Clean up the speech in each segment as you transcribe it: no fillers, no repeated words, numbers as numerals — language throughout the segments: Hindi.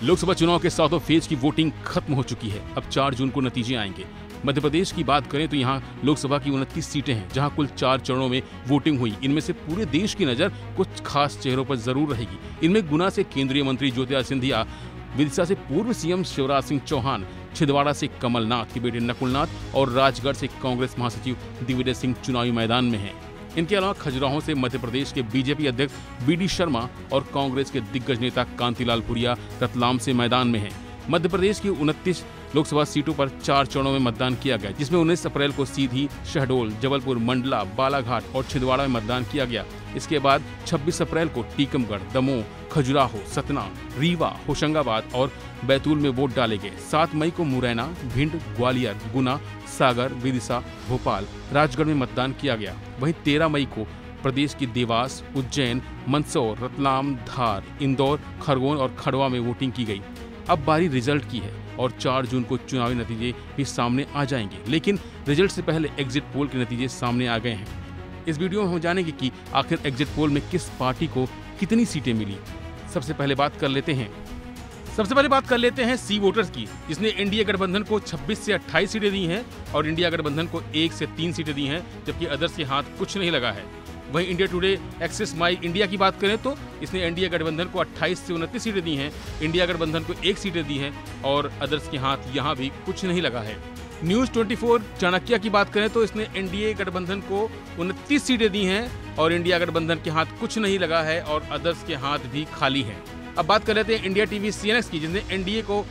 लोकसभा चुनाव के 7वें फेज की वोटिंग खत्म हो चुकी है। अब 4 जून को नतीजे आएंगे। मध्य प्रदेश की बात करें तो यहाँ लोकसभा की 29 सीटें हैं, जहाँ कुल 4 चरणों में वोटिंग हुई। इनमें से पूरे देश की नजर कुछ खास चेहरों पर जरूर रहेगी। इनमें गुना से केंद्रीय मंत्री ज्योतिरादित्य सिंधिया, विदिशा से पूर्व सीएम शिवराज सिंह चौहान, छिंदवाड़ा से कमलनाथ के बेटे नकुलनाथ और राजगढ़ से कांग्रेस महासचिव दिग्विजय सिंह चुनावी मैदान में हैं। इनके अलावा खजुराहो से मध्य प्रदेश के बीजेपी अध्यक्ष बीडी शर्मा और कांग्रेस के दिग्गज नेता कांतिलाल भूरिया रतलाम से मैदान में हैं। मध्य प्रदेश की 29 लोकसभा सीटों पर 4 चरणों में मतदान किया गया, जिसमें 19 अप्रैल को सीधी, शहडोल, जबलपुर, मंडला, बालाघाट और छिंदवाड़ा में मतदान किया गया। इसके बाद 26 अप्रैल को टीकमगढ़, दमोह, खजुराहो, सतना, रीवा, होशंगाबाद और बैतूल में वोट डाले गए। 7 मई को मुरैना, भिंड, ग्वालियर, गुना, सागर, विदिशा, भोपाल, राजगढ़ में मतदान किया गया। वहीं 13 मई को प्रदेश की देवास, उज्जैन, मंदसौर, रतलाम, धार, इंदौर, खरगोन और खंडवा में वोटिंग की गई। अब बारी रिजल्ट की है और 4 जून को चुनावी नतीजे भी सामने आ जाएंगे, लेकिन रिजल्ट से पहले एग्जिट पोल के नतीजे सामने आ गए हैं। इस वीडियो में हम जानेंगे कि आखिर एग्जिट पोल में किस पार्टी को कितनी सीटें मिली। सबसे पहले बात कर लेते हैं सी वोटर्स की, जिसने एनडीए गठबंधन को 26 से 28 सीटें दी हैं और इंडिया गठबंधन को 1 से 3 सीटें दी हैं, जबकि अदर्स के हाथ कुछ नहीं लगा है। वहीं इंडिया टुडे एक्सेस माई इंडिया की बात करें तो इसने एनडीए गठबंधन को 28 से 29 सीटें दी हैं, इंडिया गठबंधन को 1 सीटें दी हैं और अदर्स के हाथ यहां भी कुछ नहीं लगा है। न्यूज 24 चाणक्य की बात करें तो इसने एनडीए गठबंधन को 29 सीटें दी हैं और इंडिया गठबंधन के हाथ कुछ नहीं लगा है और अदर्स के हाथ भी खाली हैं। अब बात कर लेते हैं इंडिया टीवी सीएनएक्स की, जिसने एनडीए को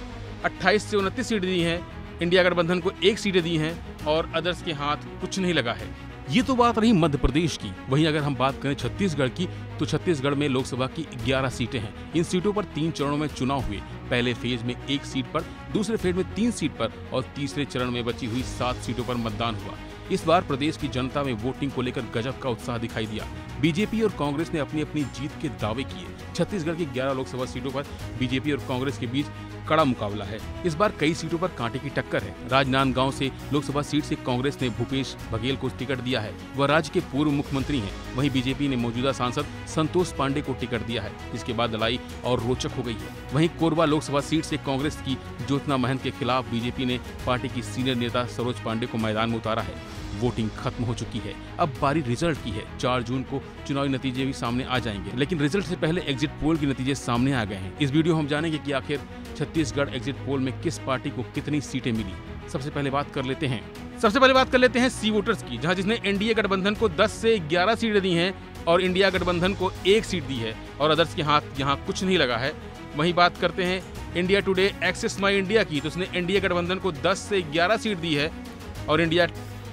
28 से 29 सीटें दी हैं, इंडिया गठबंधन को 1 सीटें दी हैं और अदर्स के हाथ कुछ नहीं लगा है। ये तो बात रही मध्य प्रदेश की। वहीं अगर हम बात करें छत्तीसगढ़ की, तो छत्तीसगढ़ में लोकसभा की 11 सीटें हैं। इन सीटों पर 3 चरणों में चुनाव हुए। पहले फेज में 1 सीट पर, दूसरे फेज में 3 सीट पर और तीसरे चरण में बची हुई 7 सीटों पर मतदान हुआ। इस बार प्रदेश की जनता में वोटिंग को लेकर गजब का उत्साह दिखाई दिया। बीजेपी और कांग्रेस ने अपनी अपनी जीत के दावे किए। छत्तीसगढ़ की 11 लोकसभा सीटों पर बीजेपी और कांग्रेस के बीच कड़ा मुकाबला है। इस बार कई सीटों पर कांटे की टक्कर है। राजनांदगांव से लोकसभा सीट से कांग्रेस ने भूपेश बघेल को टिकट दिया है। वह राज्य के पूर्व मुख्यमंत्री हैं। वहीं बीजेपी ने मौजूदा सांसद संतोष पांडे को टिकट दिया है, जिसके बाद लड़ाई और रोचक हो गई है। वहीं कोरबा लोकसभा सीट से कांग्रेस की ज्योत्ना महंत के खिलाफ बीजेपी ने पार्टी की सीनियर नेता सरोज पांडे को मैदान में उतारा है। वोटिंग खत्म हो चुकी है। अब बारी रिजल्ट की है। 4 जून को चुनावी नतीजे भी सामने आ जाएंगे, लेकिन रिजल्ट से पहले एग्जिट पोल के नतीजे सामने आ गए हैं। इस वीडियो में हम जानेंगे कि आखिर छत्तीसगढ़ एग्जिट पोल में किस पार्टी को कितनी सीटें मिली। सबसे पहले बात कर लेते हैं सी वोटर्स की, जहां जिसने एनडीए गठबंधन को 10 से 11 सीटें दी हैं और इंडिया गठबंधन को 1 सीट दी है और अदर्स के हाथ यहां कुछ नहीं लगा है। वहीं बात करते हैं इंडिया टुडे एक्सेस माई इंडिया की, तो उसने एनडीए गठबंधन को 10 से 11 सीट दी है और इंडिया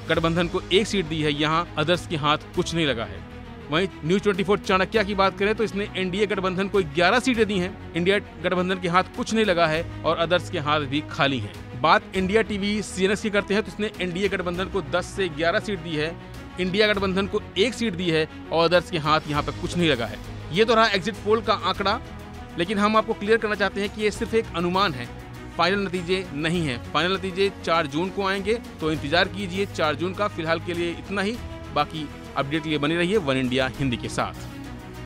गठबंधन को 1 सीट दी है। यहाँ अदर्स के हाथ कुछ नहीं लगा है। वहीं न्यूज 24 चाणक्य की बात करें तो इसने एनडीए गठबंधन को 11 सीटें दी हैं, इंडिया गठबंधन के हाथ कुछ नहीं लगा है और अदर्स के हाथ भी खाली हैं। बात इंडिया टीवी सीएनएक्स की करते हैं तो इसने एनडीए गठबंधन को 10 से 11 सीट दी है, इंडिया गठबंधन को 1 सीट दी है और अदर्स के हाथ यहाँ पर कुछ नहीं लगा है। ये तो रहा एग्जिट पोल का आंकड़ा, लेकिन हम आपको क्लियर करना चाहते हैं कि ये सिर्फ एक अनुमान है, फाइनल नतीजे नहीं है। फाइनल नतीजे 4 जून को आएंगे, तो इंतजार कीजिए 4 जून का। फिलहाल के लिए इतना ही। बाकी अपडेट के लिए बने रहिए वन इंडिया हिंदी के साथ।